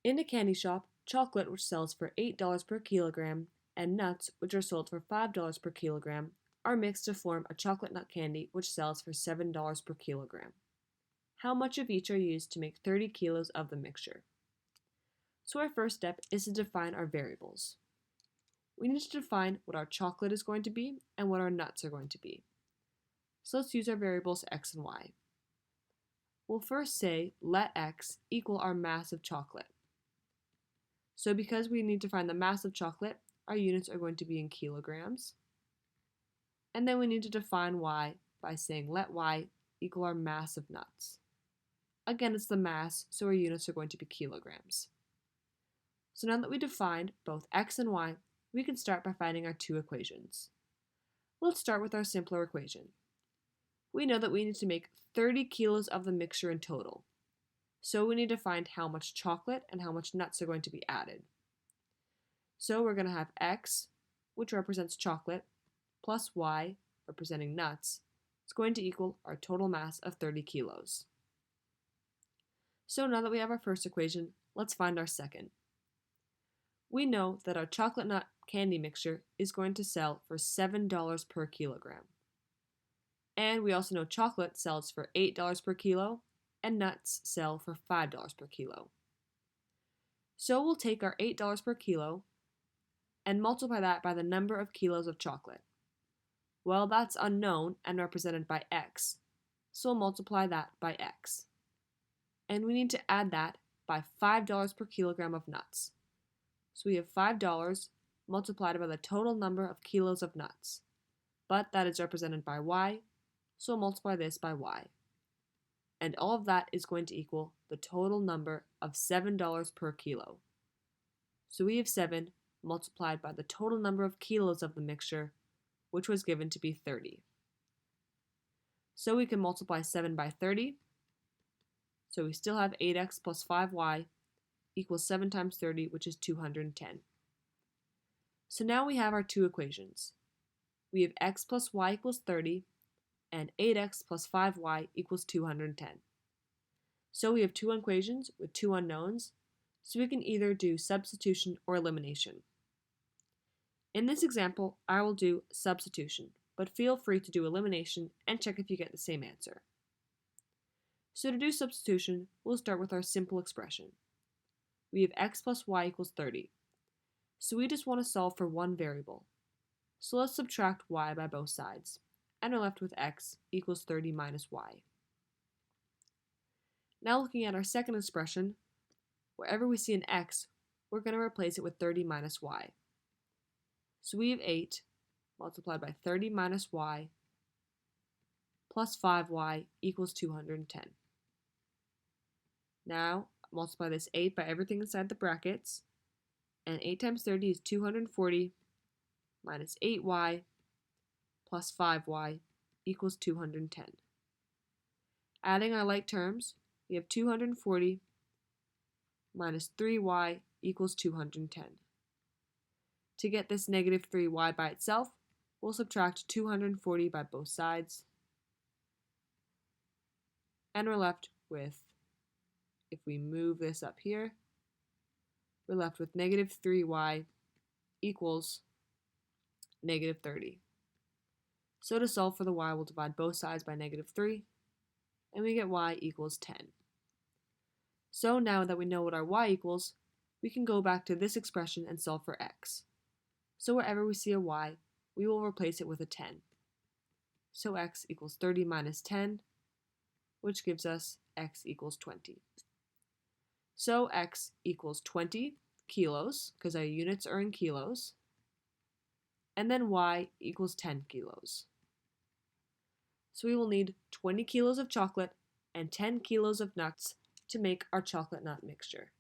In a candy shop, chocolate, which sells for $8 per kilogram, and nuts, which are sold for $5 per kilogram, are mixed to form a chocolate nut candy which sells for $7 per kilogram. How much of each are used to make 30 kilos of the mixture? So our first step is to define our variables. We need to define what our chocolate is going to be and what our nuts are going to be. So let's use our variables x and y. We'll first say let x equal our mass of chocolate. So because we need to find the mass of chocolate, our units are going to be in kilograms. And then we need to define y by saying let y equal our mass of nuts. Again, it's the mass, so our units are going to be kilograms. So now that we defined both x and y, we can start by finding our two equations. Let's start with our simpler equation. We know that we need to make 30 kilos of the mixture in total. So we need to find how much chocolate and how much nuts are going to be added. So we're going to have x, which represents chocolate, plus y, representing nuts, is going to equal our total mass of 30 kilos. So now that we have our first equation, let's find our second. We know that our chocolate nut candy mixture is going to sell for $7 per kilogram. And we also know chocolate sells for $8 per kilo, and nuts sell for $5 per kilo. So we'll take our $8 per kilo and multiply that by the number of kilos of chocolate. Well, that's unknown and represented by x, so we'll multiply that by x. And we need to add that by $5 per kilogram of nuts. So we have $5 multiplied by the total number of kilos of nuts. But that is represented by y, so we'll multiply this by y. And all of that is going to equal the total number of $7 per kilo. So we have 7 multiplied by the total number of kilos of the mixture, which was given to be 30. So we can multiply 7 by 30. So we still have 8x plus 5y equals 7 times 30, which is 210. So now we have our two equations. We have x plus y equals 30, and 8x plus 5y equals 210. So we have two equations with two unknowns, so we can either do substitution or elimination. In this example, I will do substitution, but feel free to do elimination and check if you get the same answer. So to do substitution, we'll start with our simple expression. We have x plus y equals 30. So we just want to solve for one variable. So let's subtract y by both sides, and we're left with x equals 30 minus y. Now looking at our second expression, wherever we see an x, we're going to replace it with 30 minus y. So we have 8 multiplied by 30 minus y plus 5y equals 210. Now multiply this 8 by everything inside the brackets, and 8 times 30 is 240 minus 8y plus 5y equals 210. Adding our like terms, we have 240 minus 3y equals 210. To get this negative 3y by itself, we'll subtract 240 by both sides, and we're left with, if we move this up here, we're left with negative 3y equals negative 30. So to solve for the y, we'll divide both sides by negative 3, and we get y equals 10. So now that we know what our y equals, we can go back to this expression and solve for x. So wherever we see a y, we will replace it with a 10. So x equals 30 minus 10, which gives us x equals 20. So x equals 20 kilos, because our units are in kilos, and then y equals 10 kilos. So we will need 20 kilos of chocolate and 10 kilos of nuts to make our chocolate nut mixture.